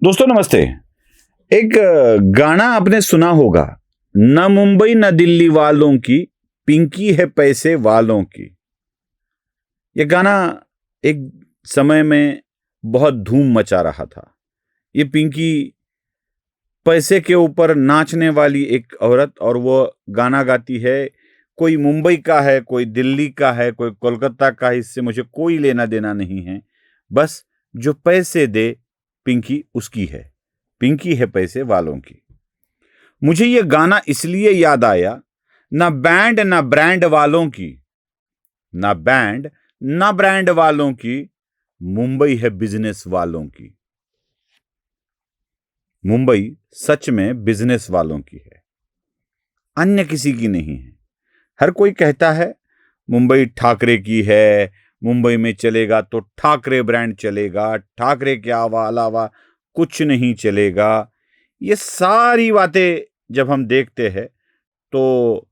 दोस्तों नमस्ते। एक गाना आपने सुना होगा, न मुंबई न दिल्ली वालों की, पिंकी है पैसे वालों की। ये गाना एक समय में बहुत धूम मचा रहा था। ये पिंकी पैसे के ऊपर नाचने वाली एक औरत, और वो गाना गाती है, कोई मुंबई का है, कोई दिल्ली का है, कोई कोलकाता का है, इससे मुझे कोई लेना देना नहीं है, बस जो पैसे दे पिंकी उसकी है, पिंकी है पैसे वालों की। मुझे ये गाना इसलिए याद आया, ना बैंड ना ब्रांड वालों की, ना बैंड ना ब्रांड वालों की, मुंबई है बिजनेस वालों की। मुंबई सच में बिजनेस वालों की है, अन्य किसी की नहीं है। हर कोई कहता है मुंबई ठाकरे की है, मुंबई में चलेगा तो ठाकरे ब्रांड चलेगा, ठाकरे के अलावा कुछ नहीं चलेगा। ये सारी बातें जब हम देखते हैं तो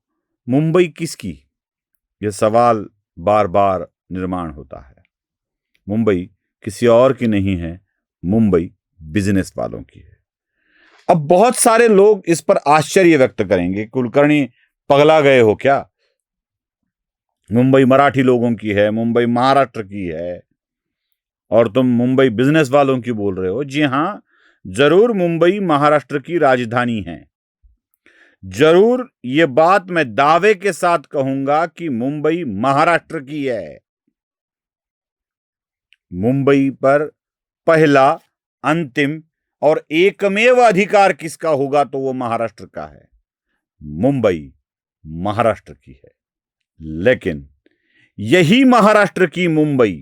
मुंबई किसकी, ये सवाल बार बार निर्माण होता है। मुंबई किसी और की नहीं है, मुंबई बिजनेस वालों की है। अब बहुत सारे लोग इस पर आश्चर्य व्यक्त करेंगे, कुलकर्णी पगला गए हो क्या? मुंबई मराठी लोगों की है, मुंबई महाराष्ट्र की है, और तुम मुंबई बिजनेस वालों की बोल रहे हो। जी हां, जरूर मुंबई महाराष्ट्र की राजधानी है। जरूर ये बात मैं दावे के साथ कहूंगा कि मुंबई महाराष्ट्र की है। मुंबई पर पहला, अंतिम और एकमेव अधिकार किसका होगा तो वो महाराष्ट्र का है। मुंबई महाराष्ट्र की है, लेकिन यही महाराष्ट्र की मुंबई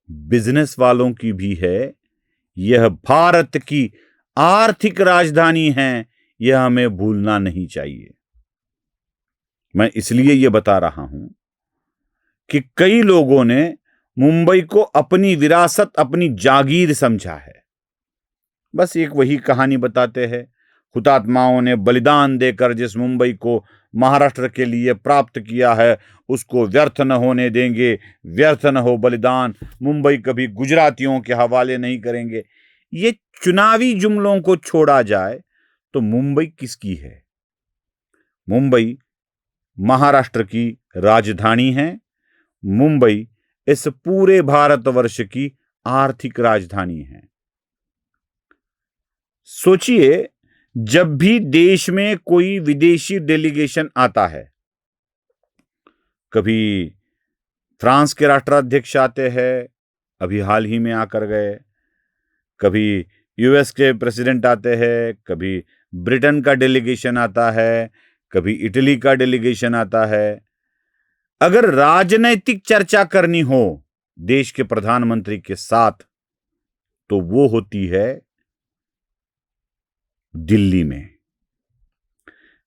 बिजनेस वालों की भी है। यह भारत की आर्थिक राजधानी है, यह हमें भूलना नहीं चाहिए। मैं इसलिए यह बता रहा हूं कि कई लोगों ने मुंबई को अपनी विरासत, अपनी जागीर समझा है। बस एक वही कहानी बताते हैं, हुतात्माओं ने बलिदान देकर जिस मुंबई को महाराष्ट्र के लिए प्राप्त किया है, उसको व्यर्थ न होने देंगे, व्यर्थ न हो बलिदान, मुंबई कभी गुजरातियों के हवाले नहीं करेंगे। ये चुनावी जुमलों को छोड़ा जाए तो मुंबई किसकी है? मुंबई महाराष्ट्र की राजधानी है। मुंबई इस पूरे भारतवर्ष की आर्थिक राजधानी है। सोचिए, जब भी देश में कोई विदेशी डेलीगेशन आता है, कभी फ्रांस के राष्ट्राध्यक्ष आते हैं, अभी हाल ही में आकर गए, कभी यूएस के प्रेसिडेंट आते हैं, कभी ब्रिटेन का डेलीगेशन आता है, कभी इटली का डेलीगेशन आता है। अगर राजनैतिक चर्चा करनी हो देश के प्रधानमंत्री के साथ तो वो होती है दिल्ली में।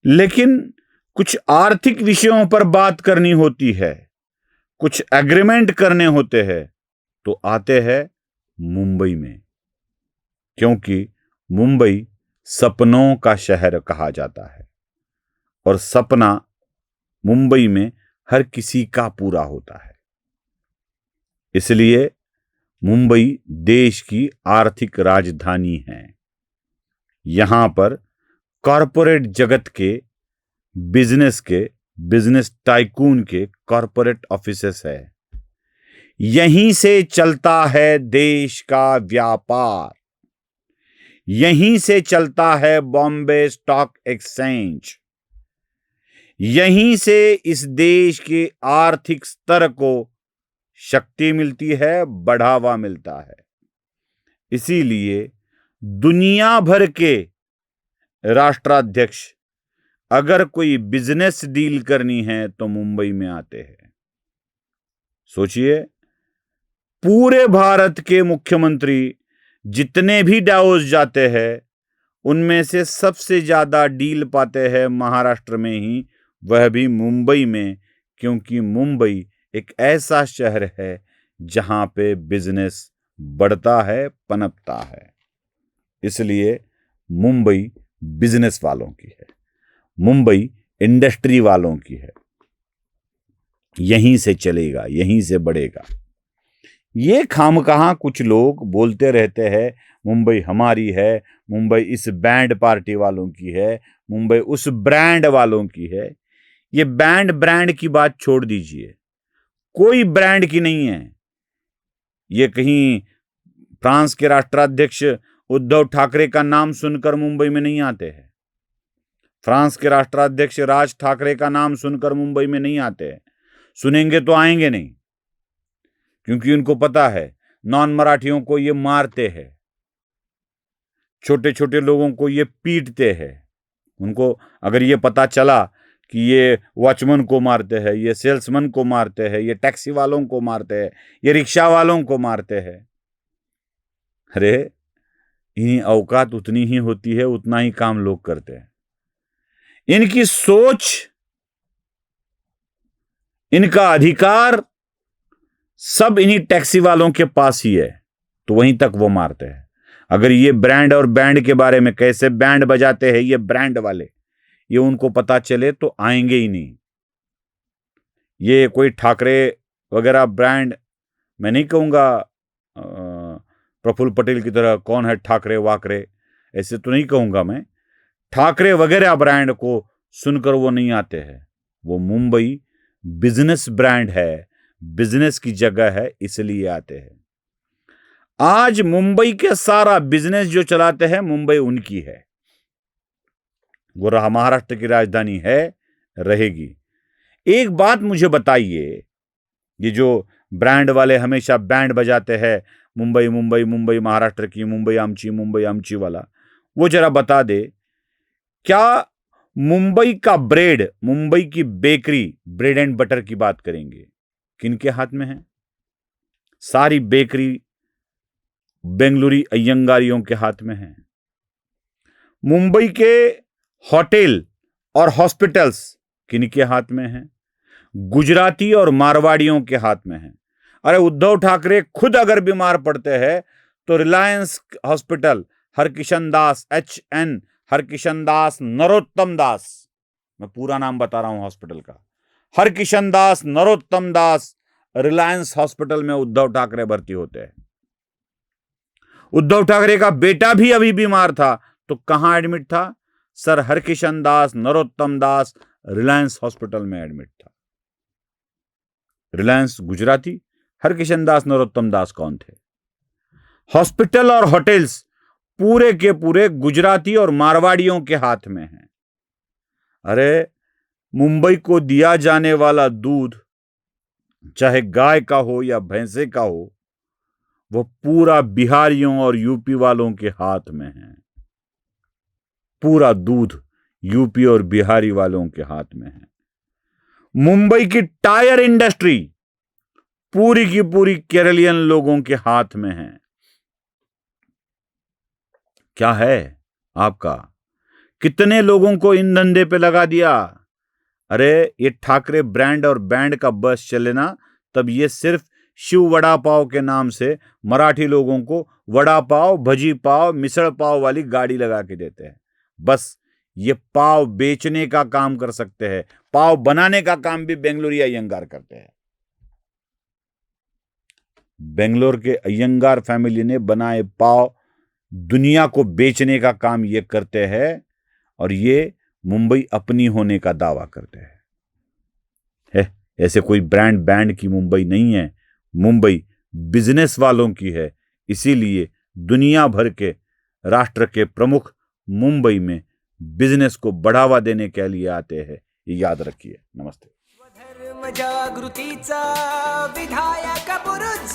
लेकिन कुछ आर्थिक विषयों पर बात करनी होती है, कुछ एग्रीमेंट करने होते हैं तो आते हैं मुंबई में, क्योंकि मुंबई सपनों का शहर कहा जाता है और सपना मुंबई में हर किसी का पूरा होता है। इसलिए मुंबई देश की आर्थिक राजधानी है। यहां पर कॉरपोरेट जगत के, बिजनेस टाइकून के कॉरपोरेट ऑफिसेस है। यहीं से चलता है देश का व्यापार, यहीं से चलता है बॉम्बे स्टॉक एक्सचेंज, यहीं से इस देश के आर्थिक स्तर को शक्ति मिलती है, बढ़ावा मिलता है। इसीलिए दुनिया भर के राष्ट्राध्यक्ष अगर कोई बिजनेस डील करनी है तो मुंबई में आते हैं। सोचिए, पूरे भारत के मुख्यमंत्री जितने भी डावोस जाते हैं, उनमें से सबसे ज्यादा डील पाते हैं महाराष्ट्र में ही, वह भी मुंबई में, क्योंकि मुंबई एक ऐसा शहर है जहां पे बिजनेस बढ़ता है, पनपता है। इसलिए मुंबई बिजनेस वालों की है, मुंबई इंडस्ट्री वालों की है। यहीं से चलेगा, यहीं से बढ़ेगा। ये खामखा कुछ लोग बोलते रहते हैं मुंबई हमारी है, मुंबई इस बैंड पार्टी वालों की है, मुंबई उस ब्रांड वालों की है। ये बैंड ब्रांड की बात छोड़ दीजिए, कोई ब्रांड की नहीं है। ये कहीं फ्रांस के राष्ट्राध्यक्ष उद्धव ठाकरे का नाम सुनकर मुंबई में नहीं आते हैं, फ्रांस के राष्ट्राध्यक्ष राज ठाकरे का नाम सुनकर मुंबई में नहीं आते हैं। सुनेंगे तो आएंगे नहीं, क्योंकि उनको पता है नॉन मराठियों को ये मारते हैं, छोटे छोटे लोगों को ये पीटते हैं। उनको अगर ये पता चला कि ये वॉचमैन को मारते हैं, ये सेल्समैन को मारते हैं, ये टैक्सी वालों को मारते हैं, ये रिक्शा वालों को मारते हैं, अरे इन्हीं औकात उतनी ही होती है, उतना ही काम लोग करते हैं। इनकी सोच, इनका अधिकार सब इन्हीं टैक्सी वालों के पास ही है, तो वहीं तक वो मारते हैं। अगर ये ब्रांड और बैंड के बारे में, कैसे बैंड बजाते हैं ये ब्रांड वाले, ये उनको पता चले तो आएंगे ही नहीं। ये कोई ठाकरे वगैरह ब्रांड, मैं नहीं कहूँगा प्रफुल्ल पटेल की तरह कौन है ठाकरे वाकरे, ऐसे तो नहीं कहूँगा मैं। ठाकरे वगैरह ब्रांड को सुनकर वो नहीं आते हैं। वो मुंबई बिजनेस ब्रांड है, बिजनेस की जगह है, इसलिए आते हैं। आज मुंबई के सारा बिजनेस जो चलाते हैं, मुंबई उनकी है। वो रहा महाराष्ट्र की राजधानी है, रहेगी। एक बात मुझे बताइए, ये जो ब्रांड वाले हमेशा बैंड बजाते हैं, मुंबई मुंबई मुंबई महाराष्ट्र की, मुंबई आमची वाला, वो जरा बता दे, क्या मुंबई का ब्रेड, मुंबई की बेकरी, ब्रेड एंड बटर की बात करेंगे, किनके हाथ में है? सारी बेकरी बेंगलुरी अयंगारियों के हाथ में है। मुंबई के होटल और हॉस्पिटल्स किनके हाथ में हैं? गुजराती और मारवाड़ियों के हाथ में हैं। अरे उद्धव ठाकरे खुद अगर बीमार पड़ते हैं तो रिलायंस हॉस्पिटल, हरकिशन दास, HN हरकिशन दास नरोत्तम दास, मैं पूरा नाम बता रहा हूं हॉस्पिटल का, हरकिशन दास नरोत्तम दास रिलायंस हॉस्पिटल में उद्धव ठाकरे भर्ती होते हैं। उद्धव ठाकरे का बेटा भी अभी बीमार था तो कहां एडमिट था? सर हरकिशन दास नरोत्तम दास रिलायंस हॉस्पिटल में एडमिट था। रिलायंस गुजराती, हरकिशन दास नरोत्तम दास कौन थे? हॉस्पिटल और होटल्स पूरे के पूरे गुजराती और मारवाड़ियों के हाथ में हैं। अरे मुंबई को दिया जाने वाला दूध, चाहे गाय का हो या भैंसे का हो, वो पूरा बिहारियों और यूपी वालों के हाथ में है। पूरा दूध यूपी और बिहारी वालों के हाथ में है। मुंबई की टायर इंडस्ट्री पूरी की पूरी केरलियन लोगों के हाथ में है। क्या है आपका? कितने लोगों को इन धंधे पे लगा दिया? अरे ये ठाकरे ब्रांड और बैंड का बस चले ना, तब ये सिर्फ शिव वड़ा पाव के नाम से मराठी लोगों को वड़ा पाव, भजी पाव, मिसळ पाव वाली गाड़ी लगा के देते हैं। बस ये पाव बेचने का काम कर सकते हैं, पाव बनाने का काम भी बेंगलुरी अयंगार करते हैं। बेंगलोर के अयंगार फैमिली ने बनाए पाव दुनिया को बेचने का काम ये करते हैं, और ये मुंबई अपनी होने का दावा करते हैं। ऐसे कोई ब्रांड बैंड की मुंबई नहीं है, मुंबई बिजनेस वालों की है। इसीलिए दुनिया भर के राष्ट्र के प्रमुख मुंबई में बिजनेस को बढ़ावा देने के लिए आते हैं, ये याद रखिए। नमस्ते। धर्म जागृतीचा विधायक बुरुज